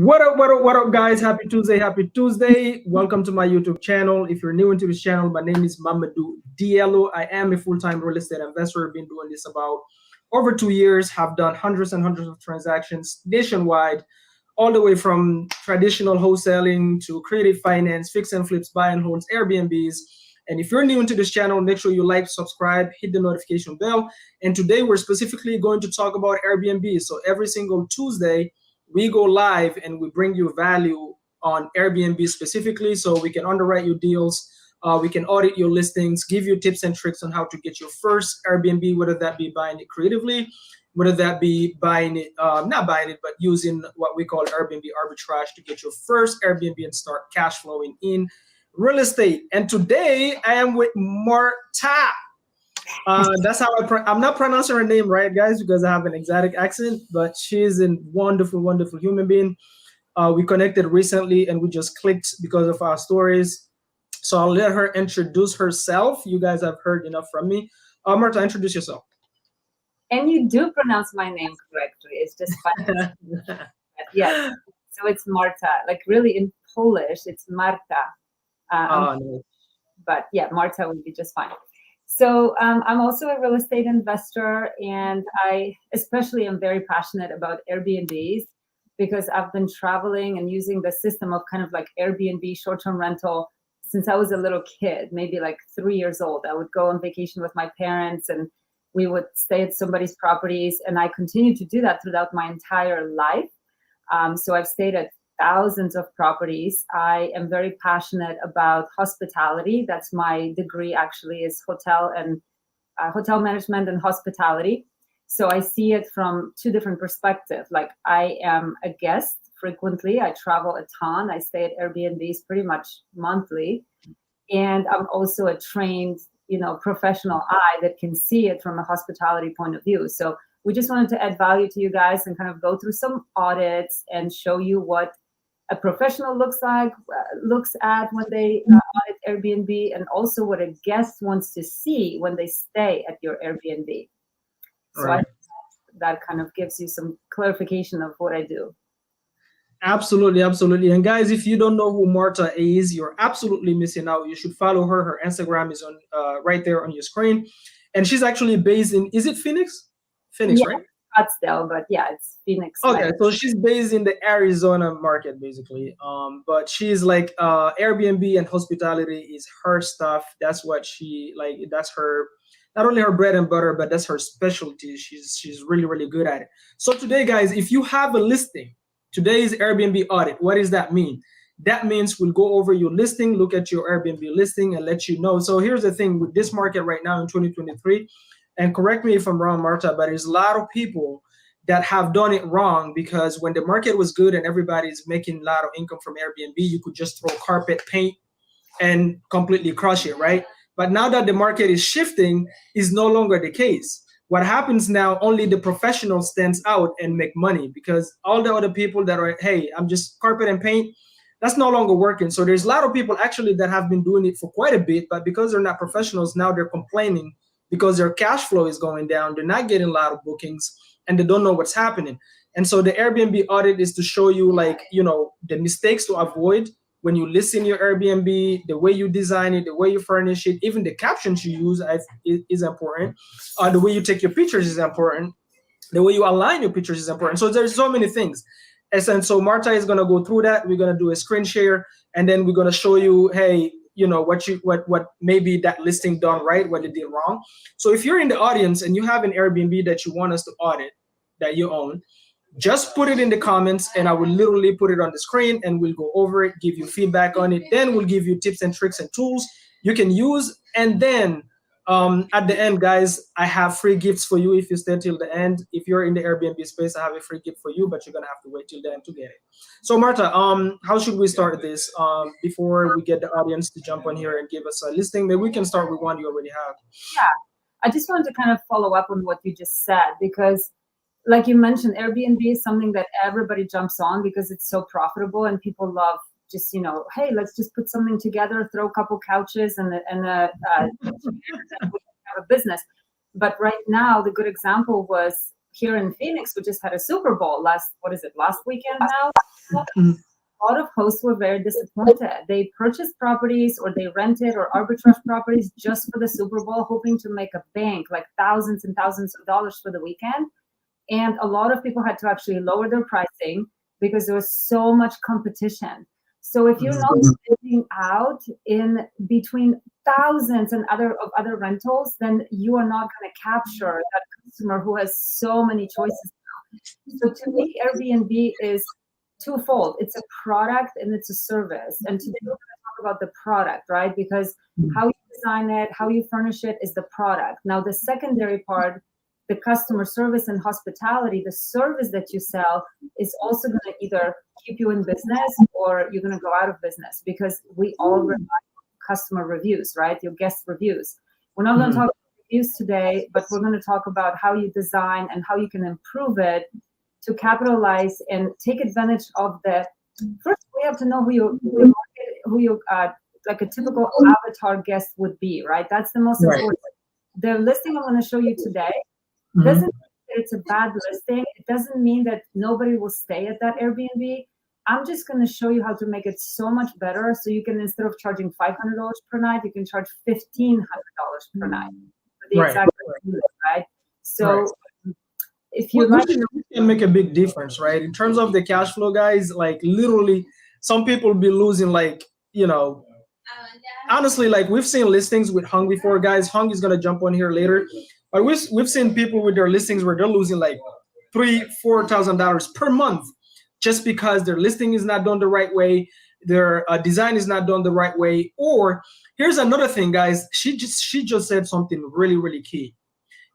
What up, guys? Happy Tuesday, happy Tuesday. Welcome to my YouTube channel. If you're new into this channel, my name is Mamadou Diallo. I am a full-time real estate investor. I've been doing this about over 2 years, have done hundreds and hundreds of transactions nationwide, all the way from traditional wholesaling to creative finance, fix and flips, buy and holds, Airbnbs. And if you're new into this channel, make sure you like, subscribe, hit the notification bell. And today we're specifically going to talk about Airbnb. So every single Tuesday, we go live and we bring you value on Airbnb specifically, so we can underwrite your deals, we can audit your listings, give you tips and tricks on how to get your first Airbnb, whether that be buying it creatively, whether that be buying it, not buying it, but using what we call Airbnb arbitrage to get your first Airbnb and start cash flowing in real estate. And today I am with Marta. That's how I'm not pronouncing her name right, guys, because I have an exotic accent, but she's a wonderful, wonderful human being. We connected recently and we just clicked because of our stories. So I'll let her introduce herself. You guys have heard enough from me. Marta, introduce yourself. And you do pronounce my name correctly. It's just funny. Yeah. So it's Marta. Like really in Polish, it's Marta. No. But yeah, Marta would be just fine. So I'm also a real estate investor, and I especially am very passionate about Airbnbs because I've been traveling and using the system of kind of like Airbnb short-term rental since I was a little kid, maybe like 3 years old. I would go on vacation with my parents and we would stay at somebody's properties, and I continue to do that throughout my entire life. So I've stayed at thousands of properties. I am very passionate about hospitality. That's my degree, actually, is hotel management and hospitality. So I see it from two different perspectives. Like I am a guest frequently. I travel a ton. I stay at Airbnbs pretty much monthly. And I'm also a trained, professional eye that can see it from a hospitality point of view. So we just wanted to add value to you guys and kind of go through some audits and show you what a professional looks at when they audit Airbnb, and also what a guest wants to see when they stay at your Airbnb. So Right. that kind of gives you some clarification of what I do. Absolutely, absolutely. And guys, if you don't know who Marta is, you're absolutely missing out. You should follow her. Her Instagram is on right there on your screen. And she's actually based in, is it Phoenix? Phoenix, Yeah. right? Scottsdale, but yeah, it's Phoenix. Okay, so she's based in the Arizona market, basically. But she's like Airbnb and hospitality is her stuff. That's what she like. That's her, not only her bread and butter, but that's her specialty. She's really, really good at it. So today, guys, if you have a listing, today's Airbnb audit. What does that mean? That means we'll go over your listing, look at your Airbnb listing, and let you know. So here's the thing with this market right now in 2023. And correct me if I'm wrong, Marta, but there's a lot of people that have done it wrong, because when the market was good and everybody's making a lot of income from Airbnb, you could just throw carpet paint and completely crush it, right? But now that the market is shifting, is no longer the case. What happens now, only the professional stands out and make money, because all the other people that are, hey, I'm just carpet and paint, that's no longer working. So there's a lot of people actually that have been doing it for quite a bit, but because they're not professionals, now they're complaining because their cash flow is going down. They're not getting a lot of bookings and they don't know what's happening. And so the Airbnb audit is to show you, like, the mistakes to avoid when you list in your Airbnb, the way you design it, the way you furnish it, even the captions you use is important. The way you take your pictures is important. The way you align your pictures is important. So there's so many things. And so Marta is going to go through that. We're going to do a screen share, and then we're going to show you, hey, what maybe that listing done right, what it did wrong. So if you're in the audience and you have an Airbnb that you want us to audit that you own, just put it in the comments and I will literally put it on the screen and we'll go over it, give you feedback on it. Then we'll give you tips and tricks and tools you can use. And then at the end, guys, I have free gifts for you if you stay till the end. If you're in the Airbnb space, I have a free gift for you, but you're gonna have to wait till the end to get it. So Marta, how should we start this before we get the audience to jump on here and give us a listing? Maybe we can start with one you already have. Yeah, I just wanted to kind of follow up on what you just said, because like you mentioned, Airbnb is something that everybody jumps on because it's so profitable and people love just, hey, let's just put something together, throw a couple couches and have a business. But right now, the good example was here in Phoenix, we just had a Super Bowl last weekend now. Mhm. A lot of hosts were very disappointed. They purchased properties or they rented or arbitrage properties just for the Super Bowl, hoping to make a bank, like thousands and thousands of dollars for the weekend. And a lot of people had to actually lower their pricing because there was so much competition. So if you're not standing out in between thousands and other rentals, then you are not going to capture that customer who has so many choices now. So to me, Airbnb is twofold. It's a product and it's a service. And today we're going to talk about the product, right? Because how you design it, how you furnish it is the product. Now, the secondary part, the customer service and hospitality, the service that you sell is also going to either keep you in business or you're going to go out of business, because we all rely on customer reviews, right? Your guest reviews. We're not going to talk about reviews today, but we're going to talk about how you design and how you can improve it to capitalize and take advantage of the. First, we have to know who you like a typical avatar guest would be, right? That's the most important. The listing I'm going to show you today doesn't mean that it's a bad listing. It doesn't mean that nobody will stay at that Airbnb. I'm just going to show you how to make it so much better. So you can, instead of charging $500 per night, you can charge $1,500 per night for the exact unit, right? So if you like, it can make a big difference, right? In terms of the cash flow, guys, like literally, some people be losing, like, honestly, like we've seen listings with Hung before, guys. Hung is gonna jump on here later, but we've seen people with their listings where they're losing like $3,000-4,000 per month just because their listing is not done the right way, their design is not done the right way. Or here's another thing, guys. She just said something really, really key.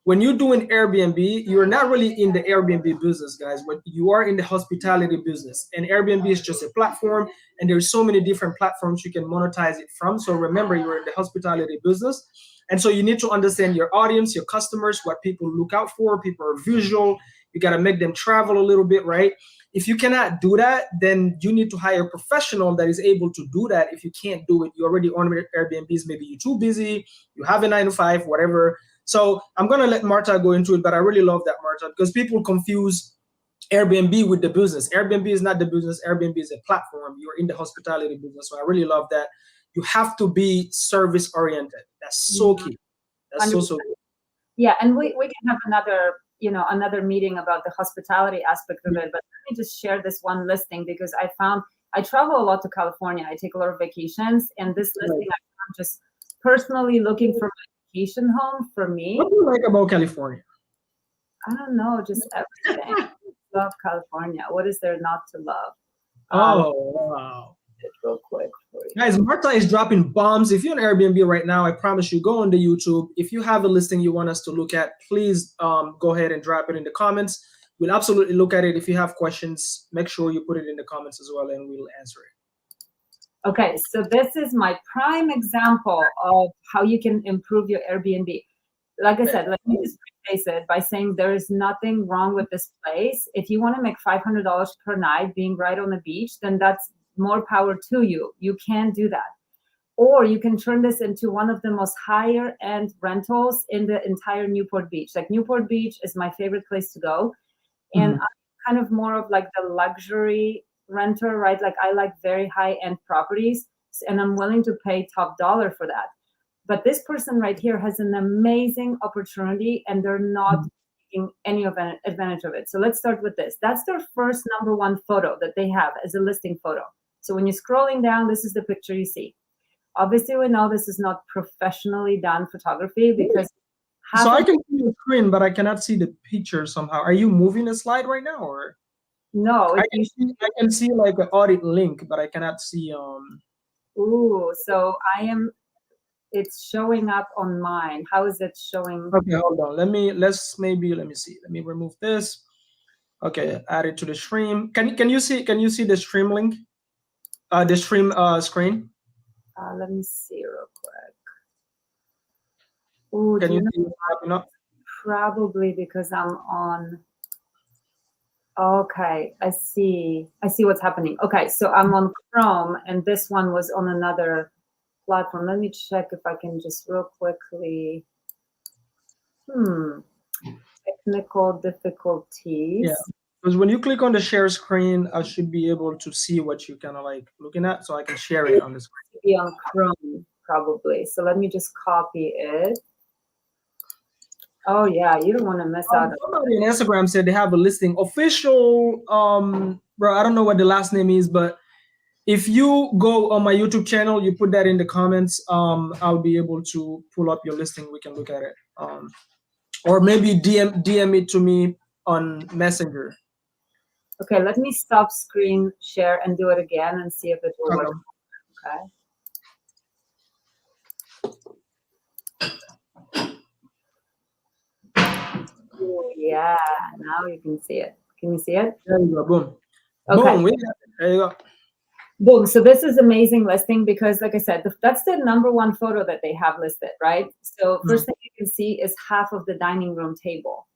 When you're doing Airbnb, you're not really in the Airbnb business, guys, but you are in the hospitality business. And Airbnb is just a platform, and there's so many different platforms you can monetize it from. So remember, you're in the hospitality business. And so you need to understand your audience, your customers, what people look out for. People are visual. You got to make them travel a little bit, right? If you cannot do that, then you need to hire a professional that is able to do that. If you can't do it, you already own Airbnbs, maybe you're too busy, you have a 9 to 5, whatever. So I'm going to let Marta go into it, but I really love that, Marta, because people confuse Airbnb with the business. Airbnb is not the business. Airbnb is a platform. You're in the hospitality business. So I really love that. You have to be service oriented. That's so key. That's so key. Yeah, and we can have another meeting about the hospitality aspect of it, but let me just share this one listing, because I travel a lot to California. I take a lot of vacations, and this listing I found just personally looking for my vacation home for me. What do you like about California? I don't know, just everything. Love California. What is there not to love? Wow. Real quick for you. Guys, Marta is dropping bombs. If you're on Airbnb right now, I promise you, go on the YouTube. If you have a listing you want us to look at, please go ahead and drop it in the comments. We'll absolutely look at it. If you have questions, make sure you put it in the comments as well, and we'll answer it. Okay, so this is my prime example of how you can improve your Airbnb. Like I said, let me just preface it by saying there is nothing wrong with this place. If you want to make $500 per night being right on the beach, then that's more power to you. You can do that. Or you can turn this into one of the most higher end rentals in the entire Newport Beach. Like Newport Beach is my favorite place to go. And I'm kind of more of like the luxury renter, right? Like I like very high end properties, and I'm willing to pay top dollar for that. But this person right here has an amazing opportunity, and they're not taking any of an advantage of it. So let's start with this. That's their first #1 photo that they have as a listing photo. So when you're scrolling down, this is the picture you see. Obviously, we know this is not professionally done photography, because so I can see the screen, but I cannot see the picture somehow. Are you moving the slide right now, or? No, I can see like an audit link, but I cannot see. Ooh, so it's showing up on mine. How is it showing? Okay, hold on. Let me see. Let me remove this. Okay, add it to the stream. Can you see the stream link? The stream screen. Let me see real quick. Ooh, can you see it popping up? Probably because I'm on. Okay, I see what's happening. Okay, so I'm on Chrome, and this one was on another platform. Let me check if I can just real quickly. I technical difficulties. Yeah, because when you click on the share screen, I should be able to see what you kind of like looking at, so I can share it on the screen. Be on Chrome probably. So let me just copy it. Oh yeah, you don't want to miss out. Somebody on Instagram said they have a listing official. Bro, I don't know what the last name is, but if you go on my YouTube channel, you put that in the comments. I'll be able to pull up your listing. We can look at it. Or maybe DM it to me on Messenger. Okay, let me stop screen share and do it again and see if it will work. Okay. Oh, yeah, now you can see it. Can you see it? There you go. Boom. Okay. Boom. There you go. Boom. So this is amazing listing because, like I said, that's the #1 photo that they have listed, right? So first thing you can see is half of the dining room table.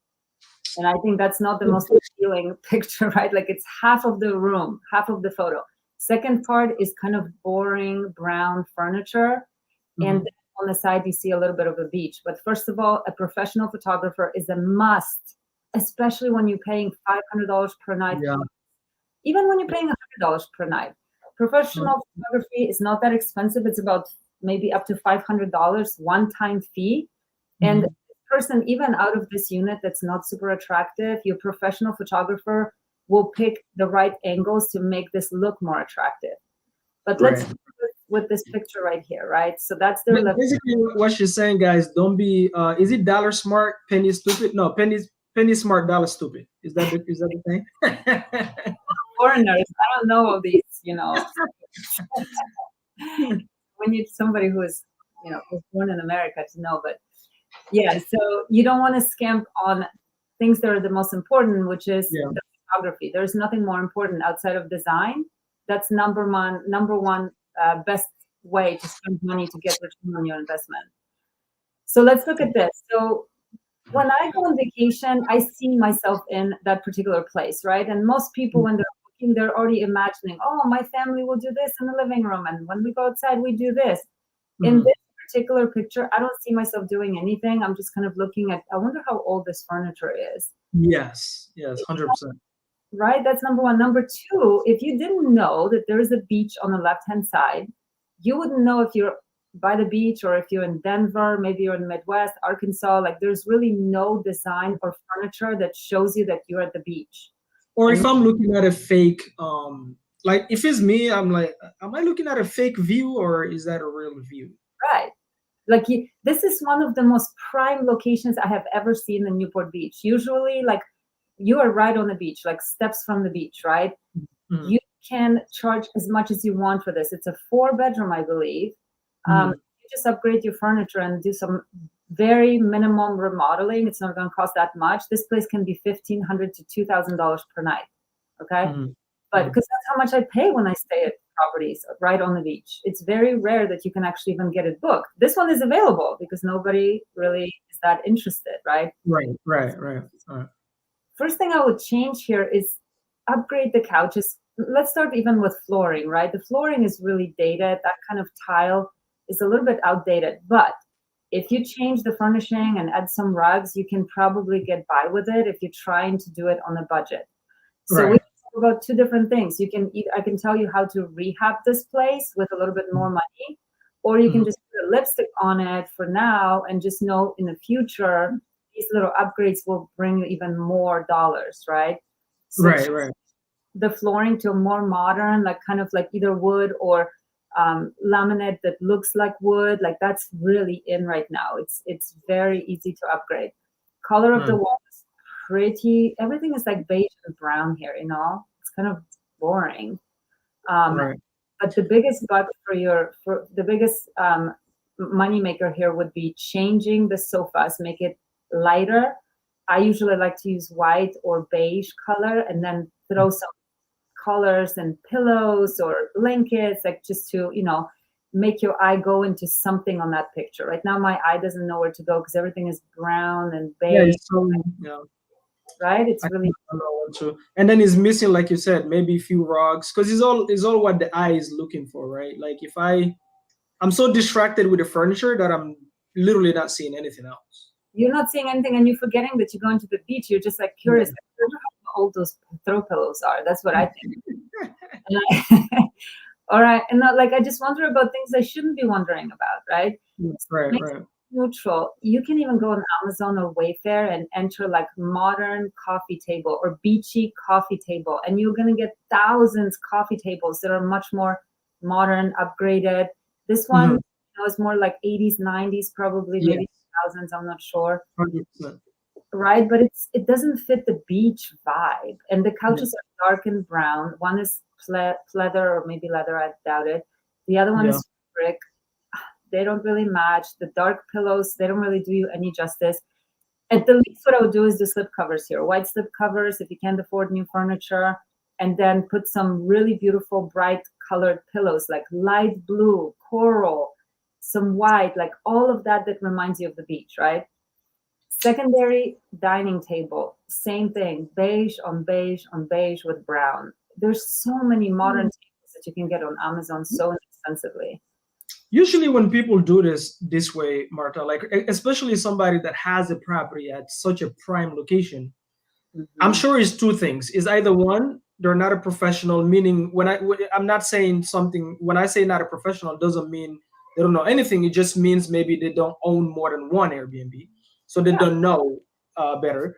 And I think that's not the most appealing picture, right? Like it's half of the room, half of the photo. Second part is kind of boring brown furniture. And on the side, you see a little bit of a beach. But first of all, a professional photographer is a must, especially when you're paying $500 per night. Yeah. Even when you're paying $100 per night. Professional photography is not that expensive. It's about maybe up to $500 one-time fee. And the person, even out of this unit that's not super attractive, your professional photographer will pick the right angles to make this look more attractive. But let's start with this picture right here, right? So that's their level. Basically, what she's saying, guys, don't be. Is it dollar smart, penny stupid? No, penny smart, dollar stupid. Is that the thing? Foreigners, I don't know all these, we need somebody who is, was born in America to know. But yeah, so you don't want to scamp on things that are the most important, which is the photography. There's nothing more important outside of design. That's number one best way to spend money to get return on your investment. So let's look at this. So when I go on vacation, I see myself in that particular place, right? And most people, when they're looking, they're already imagining, oh, my family will do this in the living room. And when we go outside, we do this. In this particular picture, I don't see myself doing anything. I'm just kind of looking at, I wonder how old this furniture is. Yes, 100%. Right? That's number one. Number two, if you didn't know that there is a beach on the left-hand side, you wouldn't know if you're by the beach or if you're in Denver, maybe you're in the Midwest, Arkansas. Like there's really no design or furniture that shows you that you're at the beach. Or if I'm looking at a fake, like if it's me, I'm like, am I looking at a fake view or is that a real view? Right. Like this is one of the most prime locations I have ever seen in Newport Beach. Usually, like you are right on the beach, like steps from the beach, right? You can charge as much as you want for this. It's a 4-bedroom, I believe. You just upgrade your furniture and do some very minimum remodeling. It's not going to cost that much. This place can be $1,500 to $2,000 per night. Okay. But because that's how much I pay when I stay at properties right on the beach. It's very rare that you can actually even get it booked. This one is available because nobody really is that interested, right? Right. First thing I would change here is upgrade the couches. Let's start even with flooring, right? The flooring is really dated. That kind of tile is a little bit outdated. But if you change the furnishing and add some rugs, you can probably get by with it if you're trying to do it on a budget. So we talk about two different things. You can I can tell you how to rehab this place with a little bit more money, or you can just put a lipstick on it for now and just know in the future these little upgrades will bring you even more dollars, right? So Right. The flooring to a more modern, like kind of like either wood or laminate that looks like wood, like that's really in right now. It's very easy to upgrade. Color of the wall is pretty. Everything is like beige and brown here. It's kind of boring. But the biggest bug for the biggest money maker here would be changing the sofas, make it lighter. I usually like to use white or beige color and then throw some colors and pillows or blankets, like just to, make your eye go into something on that picture. Right now, my eye doesn't know where to go because everything is brown and beige. Right? It's really. And then it's missing, like you said, maybe a few rugs because it's all what the eye is looking for, right? Like if I'm so distracted with the furniture that I'm literally not seeing anything else. you're not seeing anything, and you're forgetting that you're going to the beach. You're just like curious. I wonder how old those throw pillows are. That's what I think. All right, and not, like, I just wonder about things I shouldn't be wondering about, right? Right, Makes right. it neutral. You can even go on Amazon or Wayfair and enter like modern coffee table or beachy coffee table, and you're gonna get thousands coffee tables that are much more modern, upgraded. This one is more like 80s, 90s, probably maybe 2000s. I'm not sure. 100%. Right, but it doesn't fit the beach vibe, and the couches are dark and brown. One is pleather or maybe leather, I doubt it. The other one is brick. They don't really match. The dark pillows, they don't really do you any justice. At the least, what I would do is the slip covers here, white slip covers if you can't afford new furniture, and then put some really beautiful bright colored pillows like light blue, coral, some white, like all of that reminds you of the beach, right? Secondary dining table, same thing, beige on beige on beige with brown. There's so many modern tables that you can get on Amazon so inexpensively. Usually when people do this way, Marta, like especially somebody that has a property at such a prime location, I'm sure it's two things. Is either one, they're not a professional, meaning I'm not saying something, when I say not a professional, doesn't mean they don't know anything. It just means maybe they don't own more than one Airbnb, so they don't know better.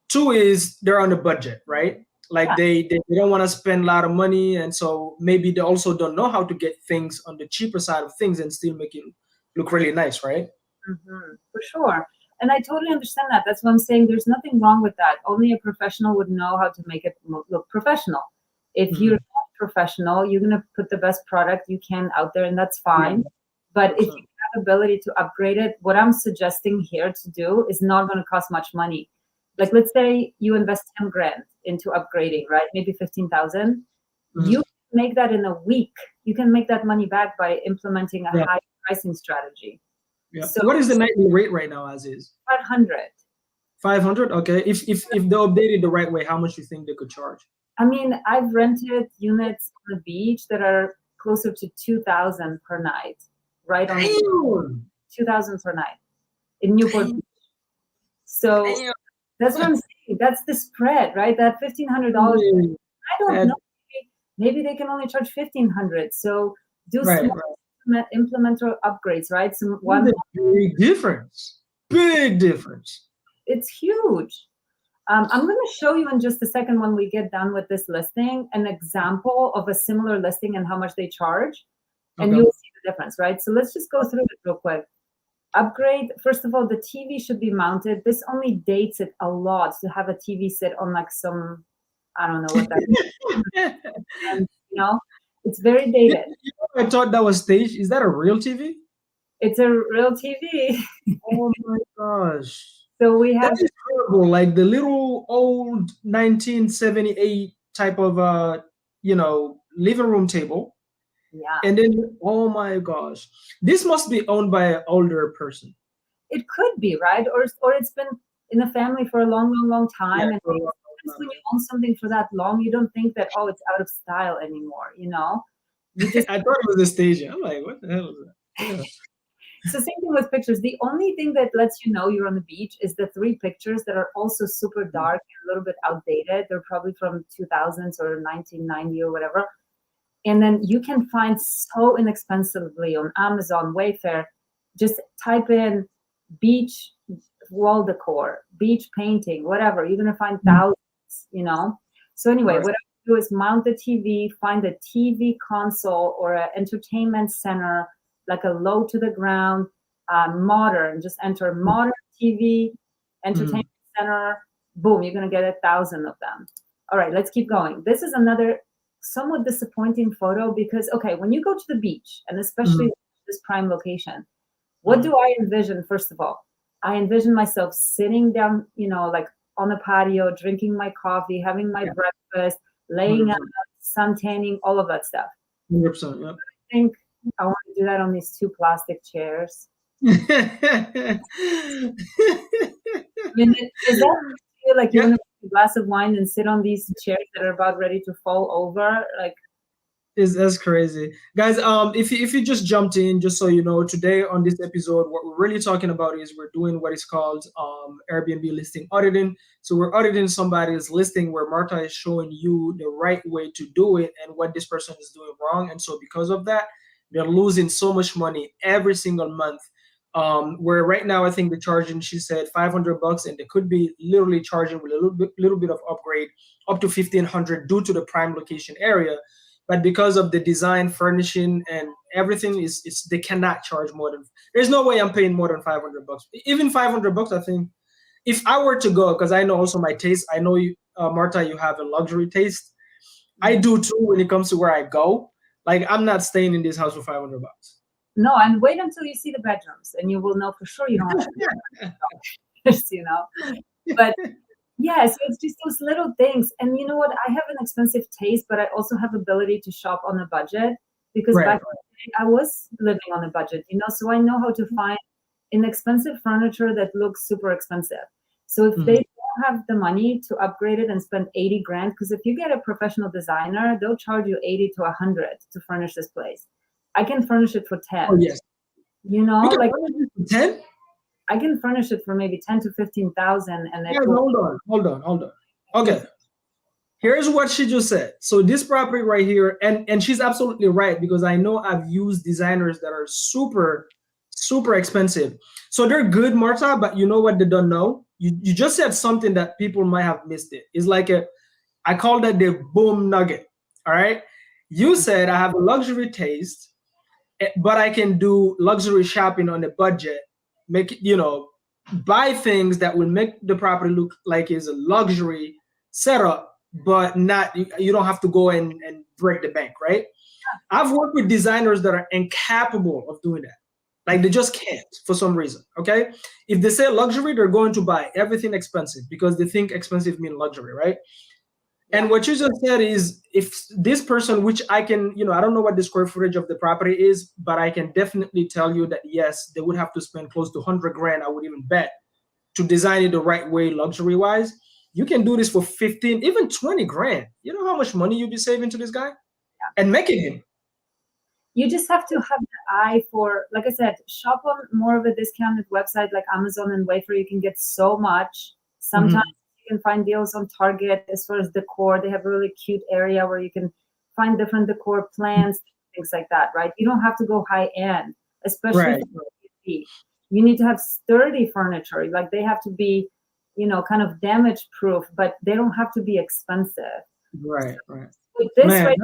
Two is they're on a budget, right? Like they don't want to spend a lot of money, and so maybe they also don't know how to get things on the cheaper side of things and still make it look really nice, right? For sure. And I totally understand that. That's what I'm saying. There's nothing wrong with that. Only a professional would know how to make it look professional. If you're not professional, you're going to put the best product you can out there, and that's fine. But if you have ability to upgrade it, what I'm suggesting here to do is not going to cost much money. Like, let's say you invest 10 grand into upgrading, right? Maybe 15,000. You can make that in a week. You can make that money back by implementing a high pricing strategy. Yeah. So what is the nightly rate right now as is? 500. 500? Okay. If they updated the right way, how much do you think they could charge? I mean, I've rented units on the beach that are closer to 2,000 per night, right? On 2,000 per night in Newport Beach. So that's what I'm saying. That's the spread, right? That $1,500. I don't know. Maybe they can only charge 1,500. So do implemental upgrades, right? Big difference. Big difference. It's huge. I'm going to show you in just a second when we get done with this listing an example of a similar listing and how much they charge, and you'll see the difference, right? So let's just go through it real quick. Upgrade. First of all, the TV should be mounted. This only dates it a lot to have a TV sit on like some, I don't know what that is. And, it's very dated. I thought that was staged. Is that a real TV? It's a real TV. Oh my gosh. So we have. That is terrible. Like the little old 1978 type of living room table. Yeah. And then, oh my gosh, this must be owned by an older person. It could be, right? Or it's been in the family for a long, long, long time. And when you own something for that long, you don't think that, it's out of style anymore, You just I thought it was a stage. I'm like, what the hell is that? Yeah. It's the same thing with pictures. The only thing that lets you know you're on the beach is the 3 pictures that are also super dark and a little bit outdated. They're probably from 2000s or 1990 or whatever. And then you can find so inexpensively on Amazon, Wayfair, just type in beach wall decor, beach painting, whatever. You're going to find thousands, So anyway, what I do is mount the TV, find a TV console or an entertainment center, like a low to the ground, modern, just enter modern TV, entertainment center, boom, you're going to get 1,000 of them. All right, let's keep going. This is another somewhat disappointing photo because, when you go to the beach, and especially this prime location, what do I envision? First of all, I envision myself sitting down, like on the patio, drinking my coffee, having my breakfast, laying out, sun tanning, all of that stuff. 100%, yeah. I think I want to do that on these 2 plastic chairs. I mean, does that feel like you're going to take a glass of wine and sit on these chairs that are about ready to fall over? Like, Is that's crazy, guys. If you just jumped in, just so you know, today on this episode, what we're really talking about is we're doing what is called Airbnb listing auditing. So we're auditing somebody's listing where Marta is showing you the right way to do it and what this person is doing wrong. And so because of that, they're losing so much money every single month. Where right now I think they're charging, she said, $500, and they could be literally charging with a little bit of upgrade up to 1,500 due to the prime location area. But because of the design, furnishing, and everything, is it's they cannot charge more than. There's no way I'm paying more than $500. Even $500, I think, if I were to go, because I know also my taste. I know you, Marta, you have a luxury taste. I do too when it comes to where I go. Like I'm not staying in this house for $500. No, and wait until you see the bedrooms, and you will know for sure you don't want to, you know. But yeah, so it's just those little things. And you know what? I have an expensive taste, but I also have ability to shop on a budget because Right. back in the day, I was living on a budget, you know, so I know how to find inexpensive furniture that looks super expensive. So if they don't have the money to upgrade it and spend 80 grand, because if you get a professional designer, they'll charge you 80 to 100 to furnish this place. I can furnish it for 10. Oh yes. You know, You can like furnish it for 10? I can furnish it for maybe 10 to 15,000, and Yeah, hold on. Okay. Here's what she just said. So this property right here, and she's absolutely right, because I know I've used designers that are super, super expensive. So they're good, Marta, but you know what they don't know? You just said something that people might have missed it. It's like I call that the boom nugget. All right. You said I have a luxury taste, but I can do luxury shopping on a budget, make it, buy things that will make the property look like it's a luxury setup, but not, you don't have to go and break the bank, right? I've worked with designers that are incapable of doing that. Like they just can't for some reason, okay? If they say luxury, they're going to buy everything expensive because they think expensive means luxury, right? And what you just said is, if this person, which I can, I don't know what the square footage of the property is, but I can definitely tell you that yes, they would have to spend close to 100 grand, I would even bet, to design it the right way, luxury wise. You can do this for 15, even 20 grand. You know how much money you'd be saving to this guy and making him. You just have to have the eye for, like I said, shop on more of a discounted website like Amazon and Wayfair. You can get so much. Sometimes you can find deals on Target as far as decor. They have a really cute area where you can find different decor plans, things like that, right? You don't have to go high end, especially for Airbnb. You need to have sturdy furniture. Like they have to be, kind of damage proof, but they don't have to be expensive. Right. With this Man,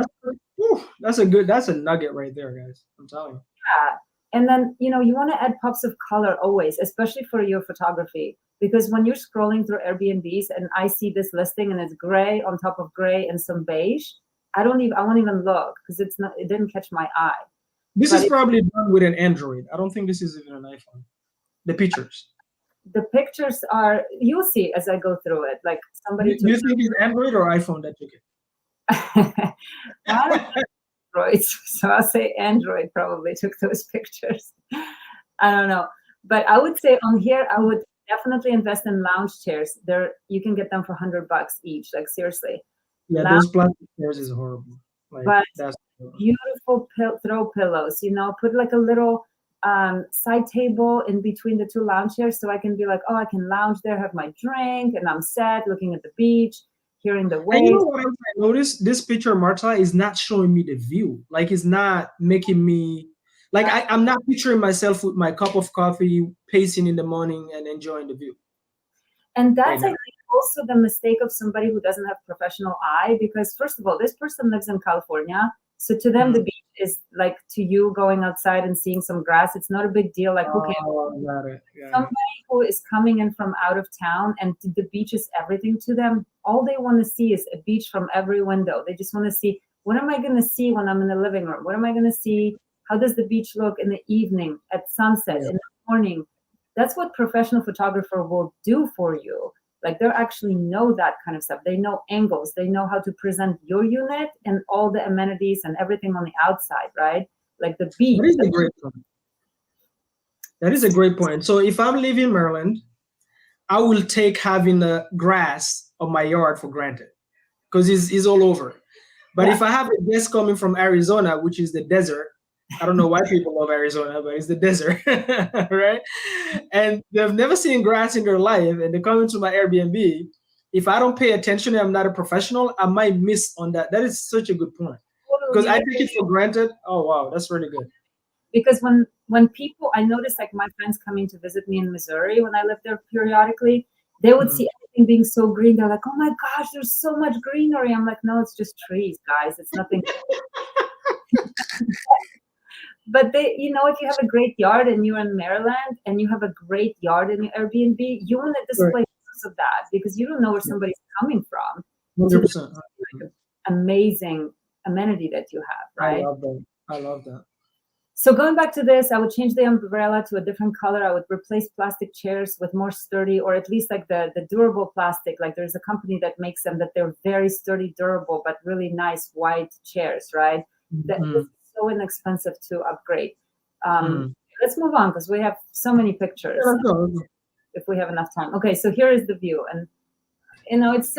that's a nugget right there, guys. I'm telling you. Yeah. And then, you want to add pops of color always, especially for your photography. Because when you're scrolling through Airbnbs and I see this listing and it's gray on top of gray and some beige, I won't even look because it didn't catch my eye. This is probably done with an Android. I don't think this is even an iPhone. The pictures. The pictures are, you'll see as I go through it. Like somebody. Do you think it's Android or iPhone that took it? Android, so I'll say Android probably took those pictures. I don't know, but I would say on here I would definitely invest in lounge chairs. You can get them for $100 each. Like seriously. Yeah, those plastic chairs is horrible. Like, but that's horrible. Beautiful throw pillows. Put like a little side table in between the two lounge chairs, so I can be like, oh, I can lounge there, have my drink, and I'm set, looking at the beach. Hearing the waves. And you know what I noticed? This picture, Marta, is not showing me the view. Like it's not making me like I'm not picturing myself with my cup of coffee, pacing in the morning and enjoying the view. And that's I think also the mistake of somebody who doesn't have professional eye, because first of all, this person lives in California. So to them, the beach is like to you going outside and seeing some grass. It's not a big deal. Like, okay, somebody who is coming in from out of town and the beach is everything to them. All they want to see is a beach from every window. They just want to see, what am I going to see when I'm in the living room? What am I going to see? How does the beach look in the evening, at sunset, in the morning? That's what professional photographer will do for you. Like they actually know that kind of stuff. They know angles. They know how to present your unit and all the amenities and everything on the outside, right? Like the beach. That is a great point. That is a great point. So if I'm living in Maryland, I will take having the grass of my yard for granted because it's all over. But if I have a guest coming from Arizona, which is the desert, I don't know why people love Arizona, but it's the desert, right? And they've never seen grass in their life, and they come into my Airbnb. If I don't pay attention and I'm not a professional, I might miss on that. That is such a good point because I take it for granted. Oh wow, that's really good. Because when people, I notice like my friends coming to visit me in Missouri when I live there periodically, they would see everything being so green. They're like, oh my gosh, there's so much greenery. I'm like, no, it's just trees, guys. It's nothing. But they, you know, if you have a great yard and you're in Maryland and you have a great yard in your Airbnb, you want to display photos of that because you don't know where somebody's coming from. 100%. Like amazing amenity that you have, right? I love that. So going back to this, I would change the umbrella to a different color. I would replace plastic chairs with more sturdy, or at least like the durable plastic. Like there's a company that makes them that they're very sturdy, durable, but really nice white chairs, right? That is so inexpensive to upgrade. Let's move on because we have so many pictures. If we have enough time. Okay, so here is the view, and you know it's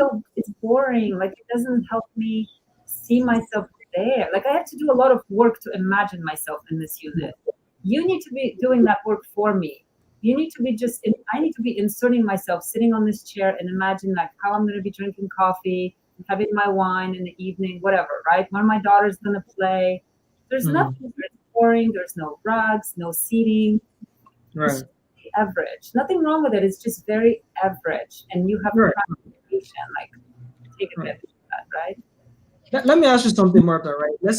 boring. Like it doesn't help me see myself there. Like I have to do a lot of work to imagine myself in this unit. You need to be doing that work for me. You need to be I need to be inserting myself, sitting on this chair and imagine like how I'm going to be drinking coffee, having my wine in the evening, whatever, right? When my daughter's going to play. There's nothing. It's boring. There's no rugs, no seating. Right. Average. Nothing wrong with it. It's just very average. And you have a vacation, like take advantage of that, right? Let me ask you something, Marta, right? Let's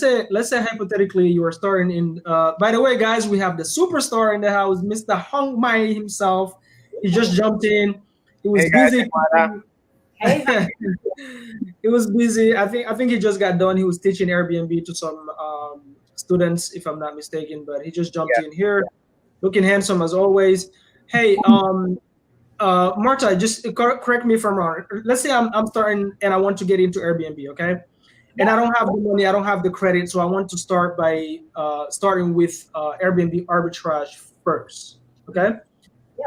say hypothetically you are starting in by the way, guys, we have the superstar in the house, Mr. Hong Mai himself. He just jumped in. He was busy. Hey. He was busy. I think he just got done. He was teaching Airbnb to some students, if I'm not mistaken, but he just jumped in here, looking handsome as always. Hey, Marta, just correct me if I'm wrong. Let's say I'm starting and I want to get into Airbnb, okay? And I don't have the money, I don't have the credit, so I want to start by starting with Airbnb arbitrage first, okay?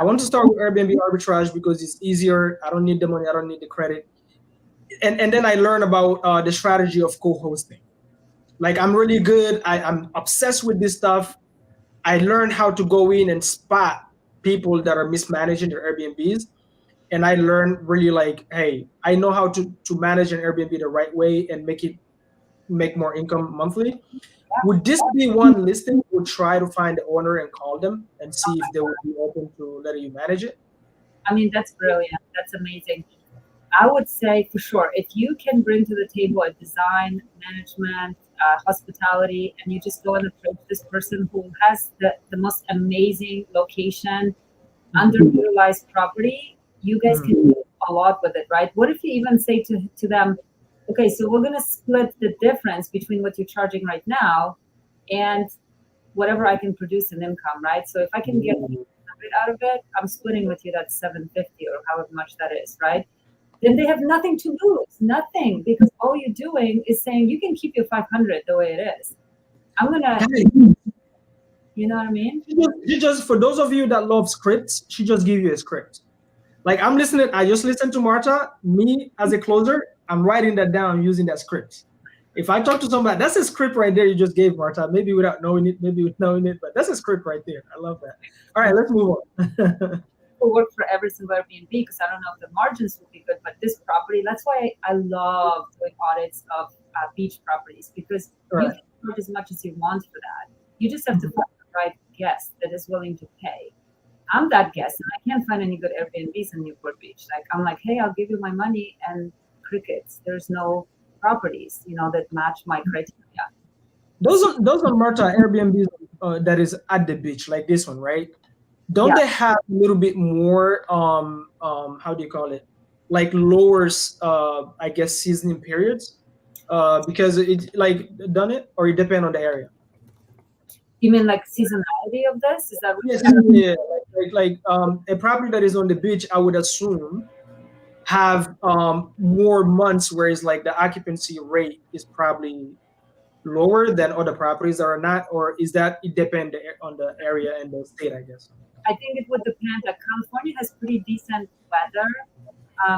I want to start with Airbnb arbitrage because it's easier. I don't need the money, I don't need the credit. And then I learn about the strategy of co-hosting. Like I'm really good, I'm obsessed with this stuff. I learned how to go in and spot people that are mismanaging their Airbnbs. And I learned really like, hey, I know how to manage an Airbnb the right way and make more income monthly. Would this be one listing you would try to find the owner and call them and see if they would be open to letting you manage it? I mean, that's brilliant. That's amazing. I would say for sure, if you can bring to the table a design, management, hospitality, and you just go and approach this person who has the most amazing location, underutilized property, you guys can do a lot with it, right? What if you even say to them, okay, so we're going to split the difference between what you're charging right now and whatever I can produce in income, right? So if I can get 100 out of it, I'm splitting with you that 750 or however much that is, right? Then they have nothing to lose, nothing, because all you're doing is saying you can keep your 500 the way it is. I'm going to, you know what I mean? She just, for those of you that love scripts, she just give you a script. Like I'm listening, I just listened to Marta, me as a closer, I'm writing that down using that script. If I talk to somebody, that's a script right there you just gave, Marta, maybe without knowing it, maybe with knowing it, but that's a script right there. I love that. All right, let's move on. Will work for every single Airbnb because I don't know if the margins will be good, but this property, that's why I love doing audits of beach properties because you can charge as much as you want for that. You just have to find the right guest that is willing to pay. I'm that guest, and I can't find any good Airbnbs in Newport Beach. Like I'm like, hey, I'll give you my money, and crickets. There's no properties, that match my criteria. Those are Marta Airbnbs that is at the beach, like this one, right? Don't they have a little bit more how do you call it, like lower I guess seasoning periods because it like done it, or it depend on the area? You mean like seasonality of this? Is that what yes, yeah, like a property that is on the beach, I would assume have more months, whereas like the occupancy rate is probably lower than other properties that are not, or is that it depend on the area and the state, I guess? I think it would depend. Like California has pretty decent weather.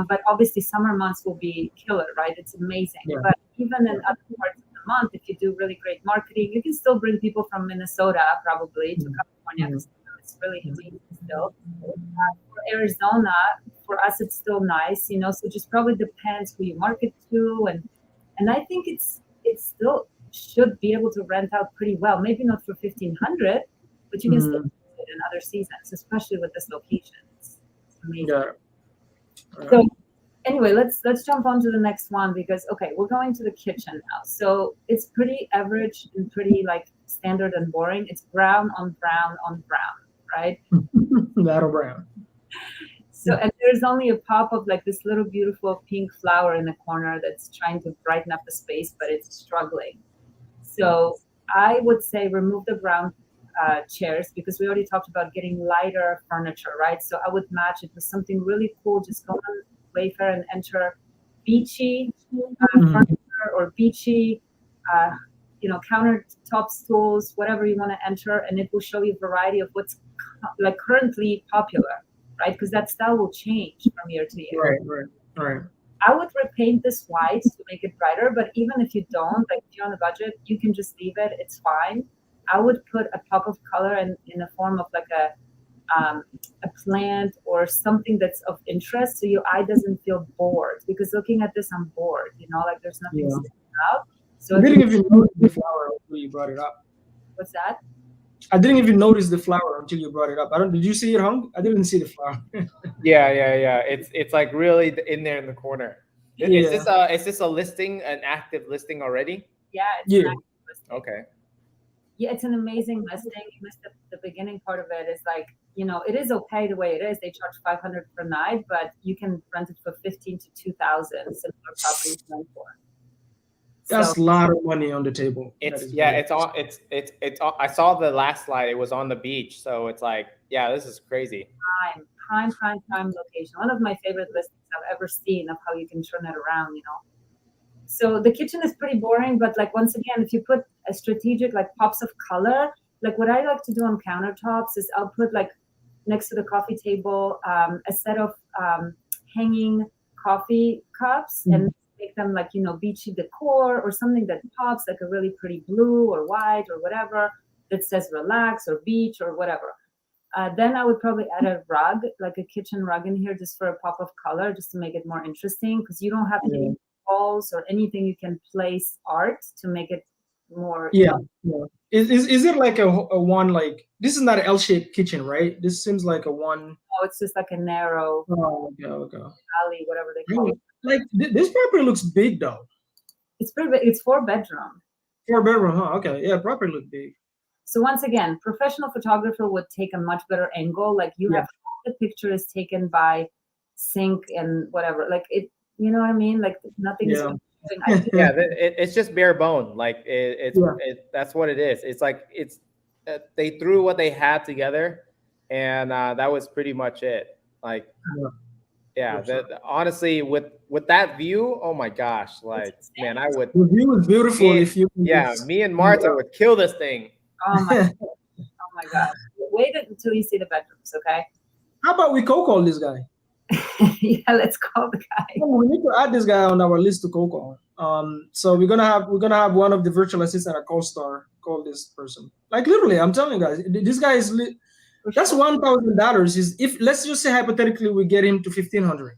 But obviously summer months will be killer, right? It's amazing. Yeah. But even in other parts of the month, if you do really great marketing, you can still bring people from Minnesota probably to California because it's really amazing still. For Arizona, for us, it's still nice, so just probably depends who you market to. And I think it still should be able to rent out pretty well. Maybe not for 1,500, but you can still do it in other seasons, especially with this location. It's amazing. Yeah. So anyway, let's jump on to the next one because we're going to the kitchen now. So it's pretty average and pretty like standard and boring. It's brown on brown on brown, right? Battle brown. So and there's only a pop of like this little beautiful pink flower in the corner that's trying to brighten up the space, but it's struggling. So I would say remove the brown chairs because we already talked about getting lighter furniture, right? So I would match it with something really cool. Just go on Wayfair and enter beachy furniture or beachy, countertop stools, whatever you want to enter, and it will show you a variety of what's like currently popular, right? Because that style will change from year to year. Right. I would repaint this white to make it brighter, but even if you don't, like if you're on a budget, you can just leave it. It's fine. I would put a pop of color in the form of like a plant or something that's of interest, so your eye doesn't feel bored. Because looking at this, I'm bored. Like there's nothing sticking out. So I didn't even notice the flower until you brought it up. What's that? I didn't even notice the flower until you brought it up. Did you see it, Hung? I didn't see the flower. Yeah. It's like really in there in the corner. Is this a listing, an active listing already? Yeah. It's an active listing. Okay. Yeah, it's an amazing listing. You missed the beginning part of it. Is like, it is okay the way it is. They charge $500 per night, but you can rent it for $15,000 to $2,000. Similar properties rent for. That's a lot of money on the table. It's all. I saw the last slide. It was on the beach, so it's like, this is crazy. Prime location. One of my favorite listings I've ever seen of how you can turn it around. So the kitchen is pretty boring, but like once again, if you put a strategic like pops of color, like what I like to do on countertops is I'll put like next to the coffee table a set of hanging coffee cups and make them like beachy decor or something that pops, like a really pretty blue or white or whatever that says relax or beach or whatever. Then I would probably add a rug, like a kitchen rug in here, just for a pop of color, just to make it more interesting, because you don't have any walls or anything you can place art to make it more. Is it like a one, like this is not an L-shaped kitchen, right? This seems like a one. Oh, it's just like a narrow okay. alley, whatever they call it. Like this property looks big though. It's pretty big. It's 4-bedroom. 4-bedroom, huh? Okay, yeah, property look big. So once again, professional photographer would take a much better angle. Like you have the picture is taken by sync and whatever. Like it, you know what I mean? Like nothing is. It's just bare bone. Like that's what it is. It's like they threw what they had together, and that was pretty much it. Like, honestly, with that view, oh my gosh, like man, I would. The view is beautiful. Me and Marta would kill this thing. Oh my God! Wait until you see the bedrooms, okay? How about we call this guy? Yeah, let's call the guy. We need to add this guy on our list to call. So we're gonna have one of the virtual assistant at CoStar call this person. Like literally, I'm telling you guys, this guy is that's $1,000. Is if let's just say hypothetically we get him to 1,500,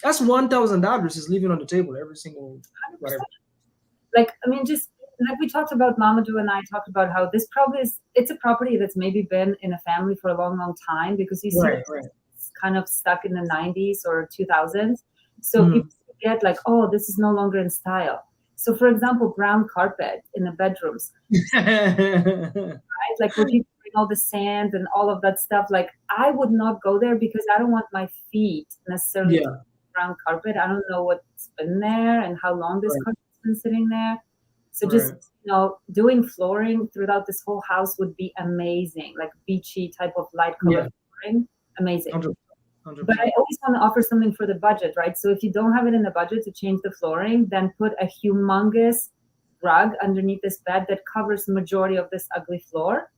that's $1,000 is leaving on the table every single 100%. Whatever. Like I mean, just like we talked about, Mamadou and I talked about how this probably it's a property that's maybe been in a family for a long time, because you see it's kind of stuck in the 90s or 2000s. So people get like, oh, this is no longer in style. So for example, brown carpet in the bedrooms, right? Like where people bring all the sand and all of that stuff. Like I would not go there because I don't want my feet necessarily to brown carpet. I don't know what's been there and how long this carpet's been sitting there. So just, doing flooring throughout this whole house would be amazing, like beachy type of light color flooring, amazing. 100%. But I always want to offer something for the budget, right? So if you don't have it in the budget to change the flooring, then put a humongous rug underneath this bed that covers the majority of this ugly floor.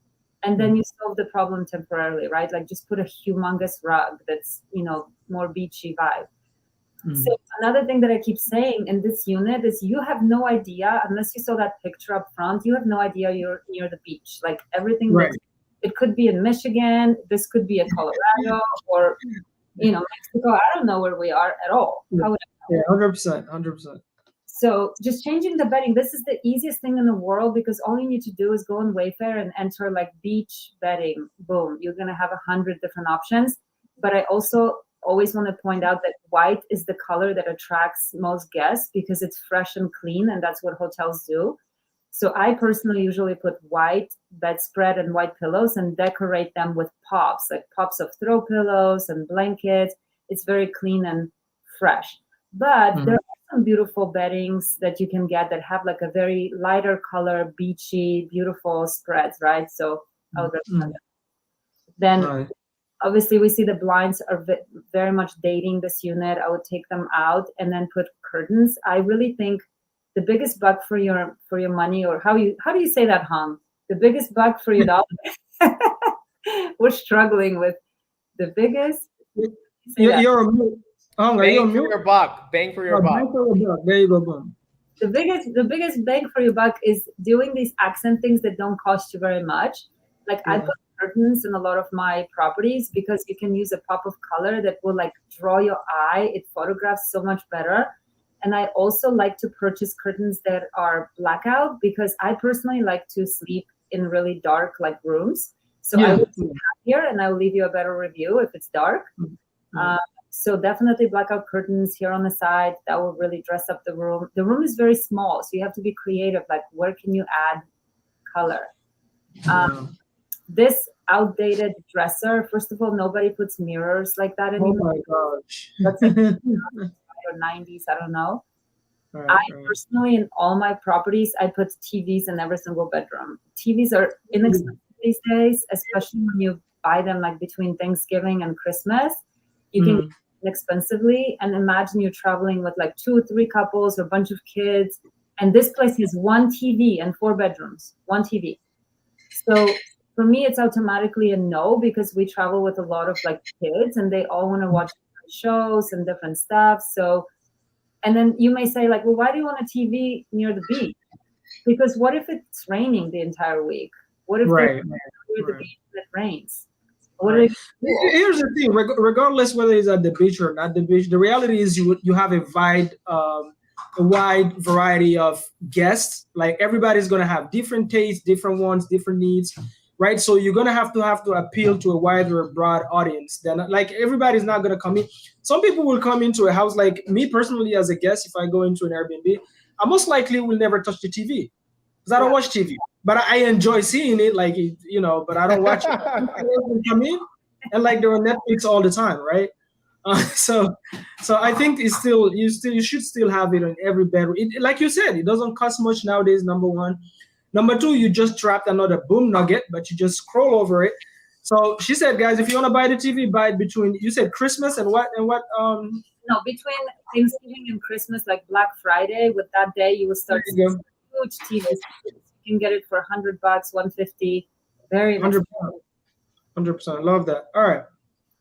And then you solve the problem temporarily, right? Like just put a humongous rug that's, more beachy vibe. So another thing that I keep saying in this unit is you have no idea, unless you saw that picture up front, you have no idea you're near the beach. Like everything Right. looks, it could be in Michigan, this could be in Colorado, or Mexico. I don't know where we are at all. How would I know? 100%. So just changing the bedding, this is the easiest thing in the world, because all you need to do is go on Wayfair and enter like beach bedding. Boom, you're gonna have 100 different options. But I also always want to point out that white is the color that attracts most guests because it's fresh and clean, and that's what hotels do. So I personally usually put white bedspread and white pillows and decorate them with pops, like pops of throw pillows and blankets. It's very clean and fresh. But there are some beautiful beddings that you can get that have like a very lighter color, beachy, beautiful spreads, right? So I would recommend it. Then obviously we see the blinds are very much dating this unit. I would take them out and then put curtains. I really think the biggest buck for your money, or how do you say that, Hong? The biggest buck for your dollar. We're struggling with the biggest. You're on mute. Bang for your buck. Bang for your buck. Bang for your buck. There you go, boom. The biggest bang for your buck is doing these accent things that don't cost you very much. Like I put curtains in a lot of my properties because you can use a pop of color that will like draw your eye. It photographs so much better. And I also like to purchase curtains that are blackout because I personally like to sleep in really dark like rooms. So I will sleep here and I will leave you a better review if it's dark. So definitely blackout curtains here on the side. That will really dress up the room. The room is very small, so you have to be creative. Like, where can you add color? This outdated dresser, first of all, nobody puts mirrors like that anymore. Oh my gosh. That's like or 90s, I don't know. I personally, in all my properties, I put TVs in every single bedroom. TVs are inexpensive these days, especially when you buy them like between Thanksgiving and Christmas. You can get them inexpensively, and imagine you're traveling with like 2 or 3 couples or a bunch of kids, and this place has 1 TV and 4 bedrooms, 1 TV. So for me, it's automatically a no, because we travel with a lot of like kids and they all want to watch different shows and different stuff. So, and then you may say like, well, why do you want a TV near the beach? Because what if it's raining the entire week? What if near the beach and it rains? Here's the thing: regardless whether it's at the beach or not the beach, the reality is you have a wide variety of guests. Like everybody's gonna have different tastes, different wants, different needs, right? So you're gonna have to appeal to a wider, broad audience. Then, like everybody's not gonna come in. Some people will come into a house. Like me personally, as a guest, if I go into an Airbnb, I most likely will never touch the TV because I don't watch TV. But I enjoy seeing it, like, but I don't watch it. Come in and like they're on Netflix all the time, right? So I think you should still have it in every bedroom. Like you said, it doesn't cost much nowadays. Number one, number two, you just trapped another boom nugget, but you just scroll over it. So she said, guys, if you want to buy the TV, buy it between. You said Christmas and what? No, between Thanksgiving and Christmas, like Black Friday. With that day, you will start to see huge TVs. You can get it for $100, $150. Very 100%. Love that. All right.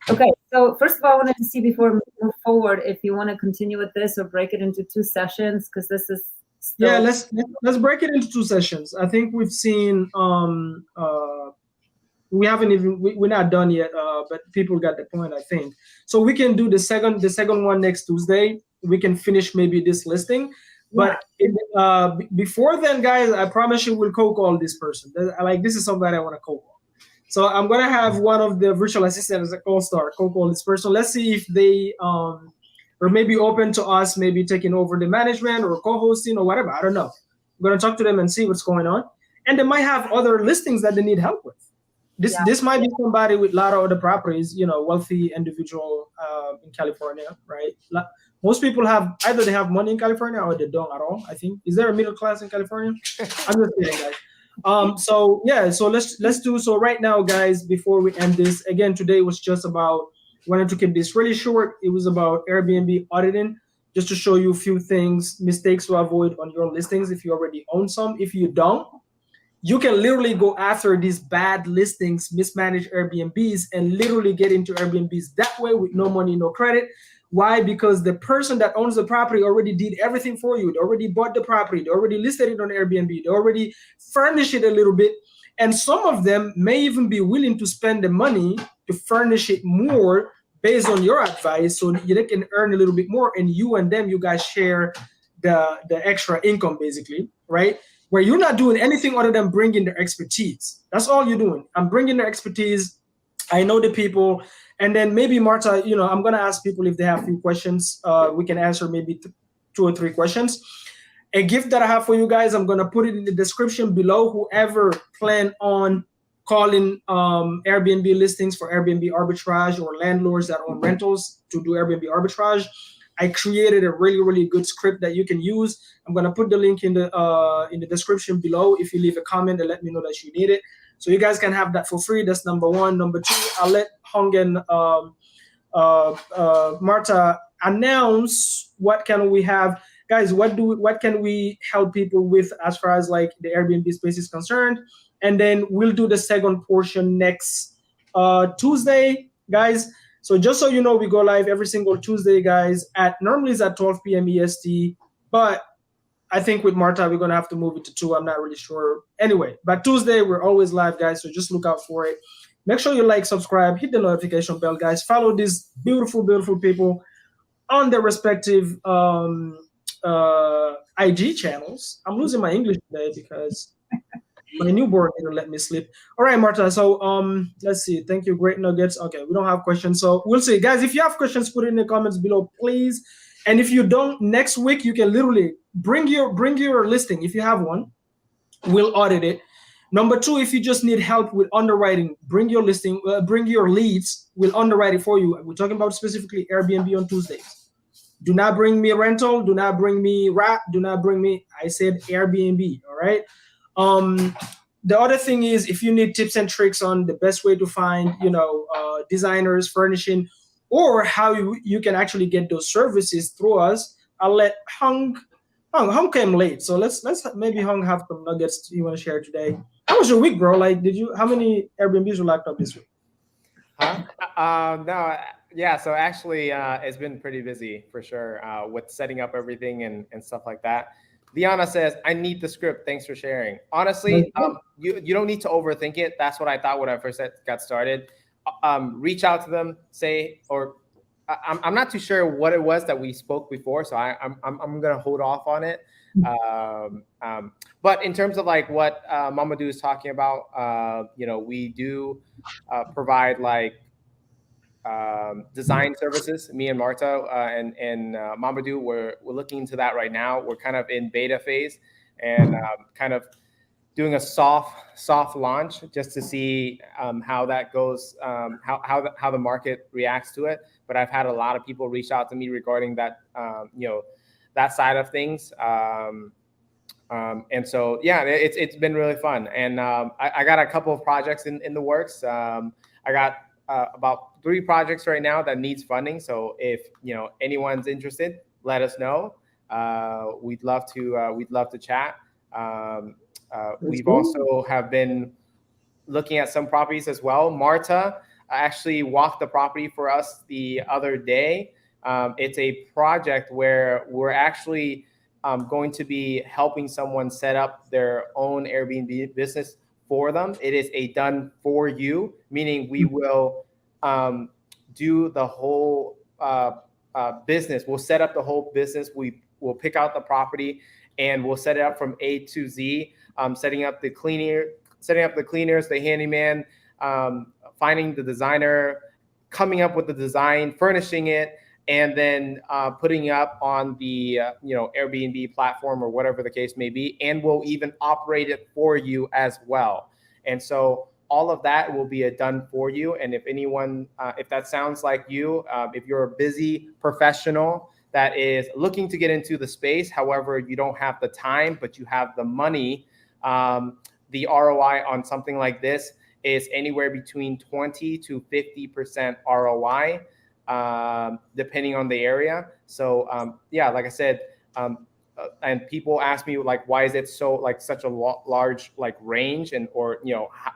Okay. So first of all, I wanted to see before we move forward if you want to continue with this or break it into 2 sessions, because this is still... let's break it into 2 sessions. I think we've seen we're not done yet, but people got the point, I think. So we can do the second one next Tuesday. We can finish maybe this listing. But before then, guys, I promise you we'll co-call this person. This is somebody I want to co-call. So I'm going to have one of the virtual assistants, a co-star, co-call this person. Let's see if they are maybe open to us, maybe taking over the management or co-hosting or whatever. I don't know. I'm going to talk to them and see what's going on. And they might have other listings that they need help with. This might be somebody with a lot of other properties, wealthy individual in California, right? Most people have either they have money in California or they don't at all. I think. Is there a middle class in California? I'm just kidding, guys. So let's do so right now, guys. Before we end this, again, today was just about wanted to keep this really short. It was about Airbnb auditing, just to show you a few things, mistakes to avoid on your listings if you already own some. If you don't, you can literally go after these bad listings, mismanaged Airbnbs, and literally get into Airbnbs that way with no money, no credit. Why? Because the person that owns the property already did everything for you. They already bought the property. They already listed it on Airbnb. They already furnished it a little bit. And some of them may even be willing to spend the money to furnish it more based on your advice, so they can earn a little bit more, and you and them, you guys share the extra income, basically, right? Where you're not doing anything other than bringing the expertise. That's all you're doing. I'm bringing the expertise. I know the people. And then maybe Marta, I'm going to ask people if they have a few questions. We can answer maybe 2 or 3 questions. A gift that I have for you guys, I'm going to put it in the description below. Whoever plan on calling Airbnb listings for Airbnb arbitrage, or landlords that own rentals to do Airbnb arbitrage, I created a really, really good script that you can use. I'm going to put the link in the description below. If you leave a comment and let me know that you need it, so you guys can have that for free. That's number 1. Number 2, I'll let Hong and Marta announce what can we have. Guys, what can we help people with as far as like the Airbnb space is concerned? And then we'll do the second portion next Tuesday, guys. So just so you know, we go live every single Tuesday, guys. Normally it's at 12 p.m. EST, but I think with Marta we're gonna have to move it to 2. I'm not really sure. Anyway, but Tuesday we're always live, guys. So just look out for it. Make sure you like, subscribe, hit the notification bell, guys. Follow these beautiful, beautiful people on their respective IG channels. I'm losing my English today because my newborn didn't let me sleep. All right, Marta. So let's see. Thank you. Great nuggets. Okay, we don't have questions, so we'll see, guys. If you have questions, put it in the comments below, please. And if you don't, next week you can literally bring your listing if you have one. We'll audit it. Number 2, if you just need help with underwriting, bring your listing, bring your leads. We'll underwrite it for you. We're talking about specifically Airbnb on Tuesdays. Do not bring me rental. Do not bring me wrap. Do not bring me. I said Airbnb. All right. The other thing is, if you need tips and tricks on the best way to find, designers, furnishing, or how you can actually get those services through us, I'll let Hung came late, so let's maybe Hung have some nuggets you want to share today. How was your week, bro? Like, how many Airbnbs were locked up this week? No, yeah. So actually, it's been pretty busy for sure with setting up everything and stuff like that. Liana says, I need the script. Thanks for sharing. Honestly, you don't need to overthink it. That's what I thought when I first got started. Reach out to them, I'm not too sure what it was that we spoke before, so I'm gonna hold off on it. But in terms of like what Mamadou is talking about, we do provide like design services. Me and Marta and Mamadou, we're looking into that right now. We're kind of in beta phase and kind of doing a soft launch just to see how that goes, how the market reacts to it. But I've had a lot of people reach out to me regarding that, that side of things. And so, yeah, it's been really fun. And I got a couple of projects in the works. I got about 3 projects right now that needs funding. So if anyone's interested, let us know. We'd love to chat. We've also have been looking at some properties as well. Marta actually walked the property for us the other day. It's a project where we're actually going to be helping someone set up their own Airbnb business for them. It is a done for you, meaning we will do the whole business. We'll set up the whole business. We will pick out the property and we'll set it up from A to Z, setting up the cleaners, the handyman, finding the designer, coming up with the design, furnishing it, and then putting up on the Airbnb platform or whatever the case may be, and we'll even operate it for you as well. And so all of that will be done for you. And if anyone, if that sounds like you, if you're a busy professional that is looking to get into the space, however, you don't have the time, but you have the money, the ROI on something like this is anywhere between 20 to 50% ROI, depending on the area. So yeah, like I said, and people ask me like, why is it so like such a large like range, and or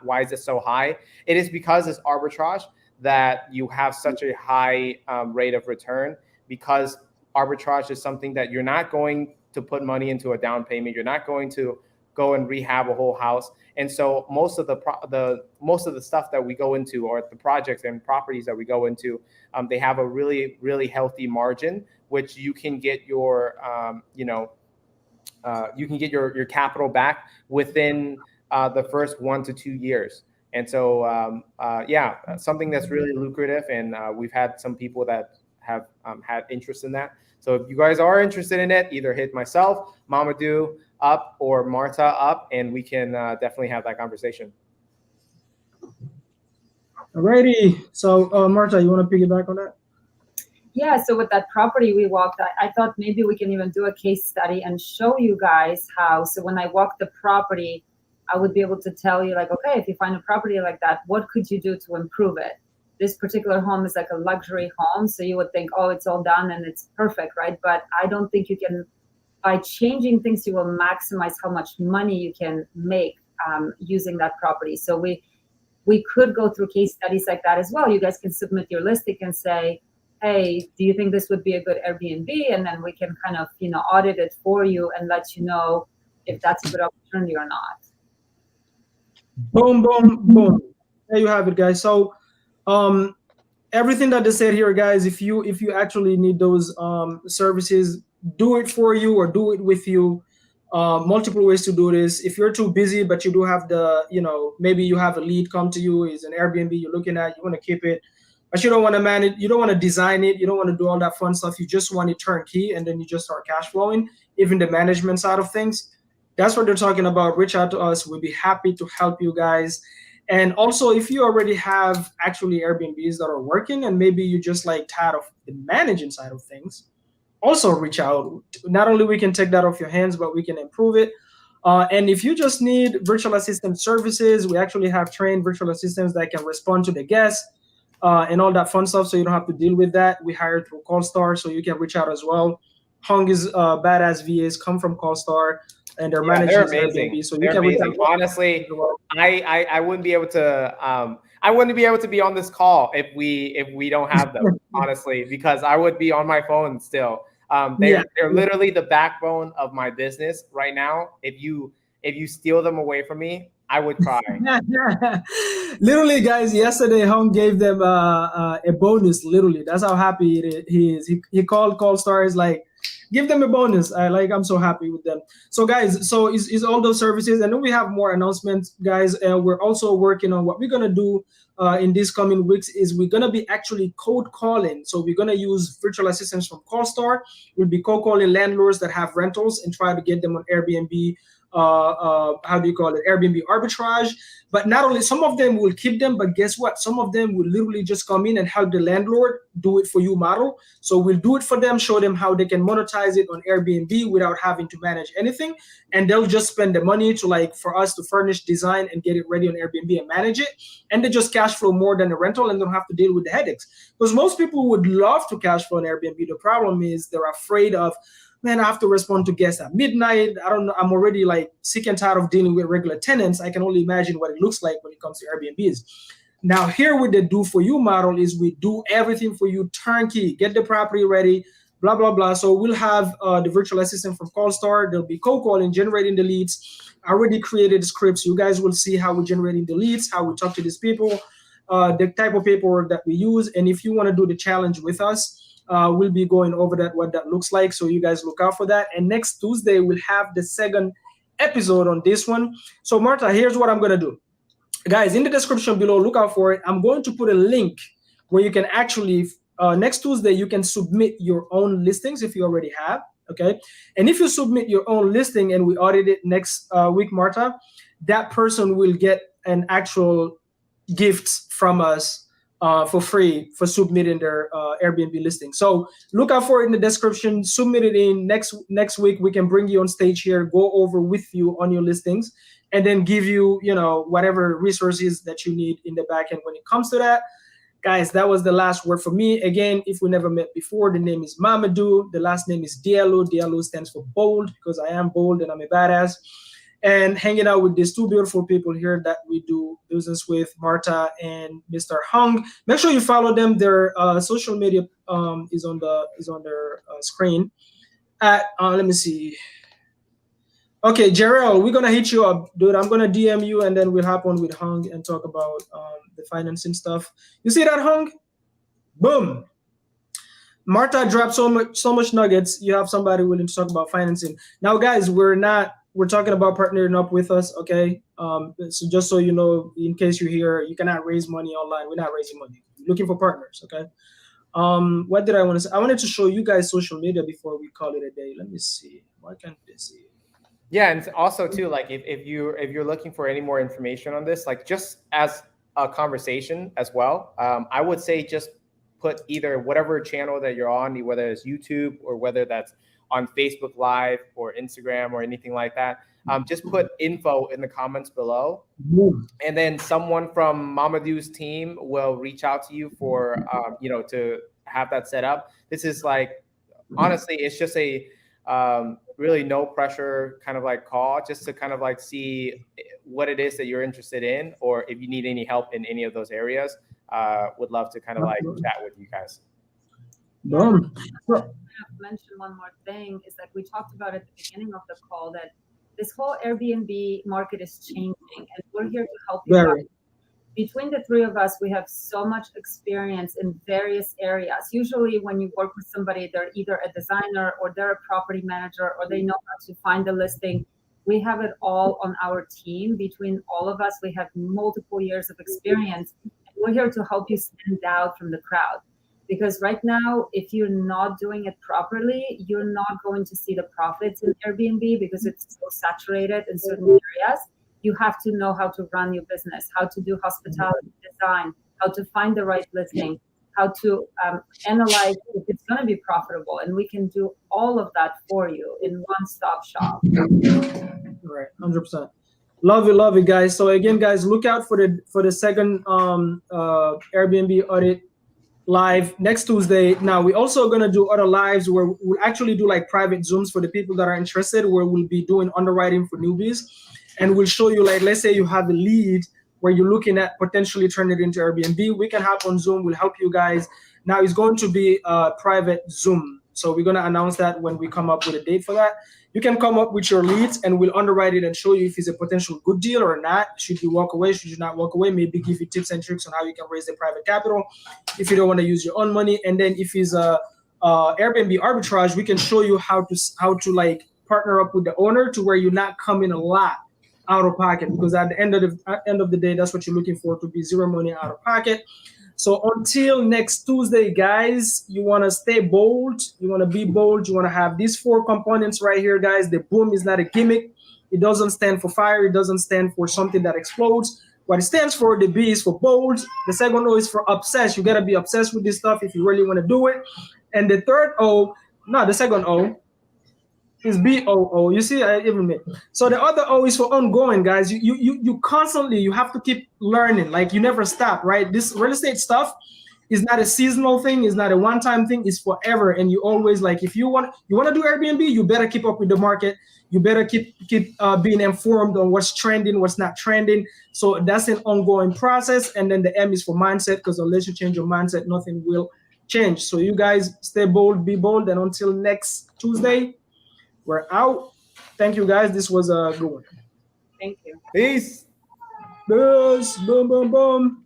why is it so high? It is because it's arbitrage that you have such a high rate of return, because arbitrage is something that you're not going to put money into a down payment. You're not going to go and rehab a whole house. And so most of the stuff that we go into, or the projects and properties that we go into, they have a really, really healthy margin, which you can get your, you can get your capital back within the first 1 to 2 years. And so, yeah, something that's really lucrative. And we've had some people that have had interest in that. So if you guys are interested in it, either hit myself, Mamadou up, or Marta up, and we can definitely have that conversation. Alrighty. So Marta, you want to piggyback on that? Yeah, so with that property we walked, I thought maybe we can even do a case study and show you guys how. So when I walk the property, I would be able to tell you, like, okay, if you find a property like that, what could you do to improve it? This particular home is like a luxury home, so you would think, oh, it's all done and it's perfect, right? But I don't think you can, by changing things, you will maximize how much money you can make using that property. So we could go through case studies like that as well. You guys can submit your listing and say, hey, do you think this would be a good Airbnb? And then we can kind of, audit it for you and let you know if that's a good opportunity or not. Boom, boom, boom. There you have it, guys. So everything that they said here, guys, if you actually need those services, do it for you or do it with you. Multiple ways to do this. If you're too busy, but you do have the, maybe you have a lead come to you, is an Airbnb you're looking at, you want to keep it, but you don't want to manage, you don't want to design it, you don't want to do all that fun stuff. You just want it turnkey, and then you just start cash flowing, even the management side of things. That's what they're talking about. Reach out to us. We'll be happy to help you guys. And also, if you already have actually Airbnbs that are working, and maybe you just like tired of the managing side of things, also reach out. Not only we can take that off your hands, but we can improve it. And if you just need virtual assistant services, we actually have trained virtual assistants that can respond to the guests and all that fun stuff, so you don't have to deal with that. We hire through CallStar, so you can reach out as well. Hung is badass VAs come from CallStar, and they're managing amazing. Airbnb, so they're you can amazing. Honestly, I wouldn't be able to I wouldn't be able to be on this call if we don't have them. Honestly, because I would be on my phone still. They're literally the backbone of my business right now. If you steal them away from me, I would cry. Literally, guys, yesterday Hung gave them a bonus. Literally, that's how happy he is. He called CallStar, is like, give them a bonus. I'm so happy with them. So guys, so is all those services, and then we have more announcements, guys. We're also working on what we're gonna do in these coming weeks. Is we're gonna be actually cold calling. So we're gonna use virtual assistants from CallStar. We'll be cold calling landlords that have rentals and try to get them on Airbnb. How do you call it? Airbnb arbitrage. But not only, some of them will keep them, but guess what? Some of them will literally just come in and help the landlord do it for you model. So we'll do it for them, show them how they can monetize it on Airbnb without having to manage anything. And they'll just spend the money to for us to furnish, design, and get it ready on Airbnb and manage it. And they just cash flow more than a rental and don't have to deal with the headaches. Because most people would love to cash flow on Airbnb. The problem is they're afraid of, man, I have to respond to guests at midnight. I don't know. I'm already sick and tired of dealing with regular tenants. I can only imagine what it looks like when it comes to Airbnbs. Now, here with the do for you model is we do everything for you turnkey, get the property ready, blah, blah, blah. So we'll have the virtual assistant from CallStar. They'll be cold calling, generating the leads. I already created scripts. You guys will see how we're generating the leads, how we talk to these people, the type of paperwork that we use. And if you want to do the challenge with us, we'll be going over what that looks like. So you guys look out for that. And next Tuesday, we'll have the second episode on this one. So Marta, here's what I'm going to do. Guys, in the description below, look out for it. I'm going to put a link where you can actually, next Tuesday, you can submit your own listings if you already have. Okay. And if you submit your own listing and we audit it next week, Marta, that person will get an actual gift from us for free for submitting their Airbnb listing. So look out for it in the description. Submit it in next week. We can bring you on stage here, go over with you on your listings, and then give you, whatever resources that you need in the back end when it comes to that. Guys, that was the last word for me. Again, if we never met before, the name is Mamadou. The last name is Diallo. Diallo stands for bold because I am bold and I'm a badass. and hanging out with these two beautiful people here that we do business with, Marta and Mr. Hung. Make sure you follow them. Their social media is on their screen. At let me see. Okay, Jarrell, we're gonna hit you up, dude. I'm gonna DM you, and then we'll hop on with Hung and talk about the financing stuff. You see that, Hung? Boom. Marta dropped so much nuggets. You have somebody willing to talk about financing. Now, guys, we're talking about partnering up with us, okay? So just so you know, in case you're here, you cannot raise money online. We're not raising money. We're looking for partners, okay? What did I want to say? I wanted to show you guys social media before we call it a day. Let me see. Why can't they see? Yeah, and also too, like if you're looking for any more information on this, like just as a conversation as well, I would say just put either whatever channel that you're on, whether it's YouTube or whether that's on Facebook Live or Instagram or anything like that. Just put info in the comments below, and then someone from Mamadou's team will reach out to you for to have that set up. This is like, honestly, it's just a really no pressure kind of like call, just to kind of like see what it is that you're interested in, or if you need any help in any of those areas. Would love to kind of like chat with you guys. Yeah, I mention one more thing is that we talked about at the beginning of the call that this whole Airbnb market is changing, and we're here to help you guys. Between the three of us, we have so much experience in various areas. Usually when you work with somebody, they're either a designer or they're a property manager, or they know how to find the listing. We have it all on our team. Between all of us, we have multiple years of experience. We're here to help you stand out from the crowd. Because right now, if you're not doing it properly, you're not going to see the profits in Airbnb because it's so saturated in certain areas. You have to know how to run your business, how to do hospitality design, how to find the right listing, how to analyze if it's going to be profitable. And we can do all of that for you in one-stop shop. Right, 100%. Love it, guys. So again, guys, look out for the second Airbnb audit live next Tuesday. Now we're also gonna do other lives where we'll actually do like private Zooms for the people that are interested, where we'll be doing underwriting for newbies, and we'll show you, like, let's say you have a lead where you're looking at potentially turning it into Airbnb. We can hop on Zoom. We'll help you guys. Now it's going to be a private Zoom, so we're gonna announce that when we come up with a date for that. You can come up with your leads and we'll underwrite it and show you if it's a potential good deal or not. Should you walk away? Should you not walk away? Maybe give you tips and tricks on how you can raise the private capital if you don't want to use your own money. And then if it's a Airbnb arbitrage, we can show you how to like partner up with the owner to where you're not coming a lot out of pocket, because at the end of the day, that's what you're looking for, to be zero money out of pocket. So until next Tuesday, guys, you want to stay bold. You want to be bold. You want to have these 4 components right here, guys. The boom is not a gimmick. It doesn't stand for fire. It doesn't stand for something that explodes. What it stands for, the B is for bold. The second O is for obsessed. You got to be obsessed with this stuff if you really want to do it. And the third O, no, the second O is BOO. You see, I even made. So the other O is for ongoing, guys. You constantly, you have to keep learning. Like, you never stop, right? This real estate stuff is not a seasonal thing. It's not a one-time thing. It's forever. And you always, like, if you want to do Airbnb, you better keep up with the market. You better keep being informed on what's trending, what's not trending. So that's an ongoing process. And then the M is for mindset, because unless you change your mindset, nothing will change. So you guys stay bold, be bold, and until next Tuesday, we're out. Thank you, guys. This was a good one. Thank you. Peace. Peace. Boom, boom, boom.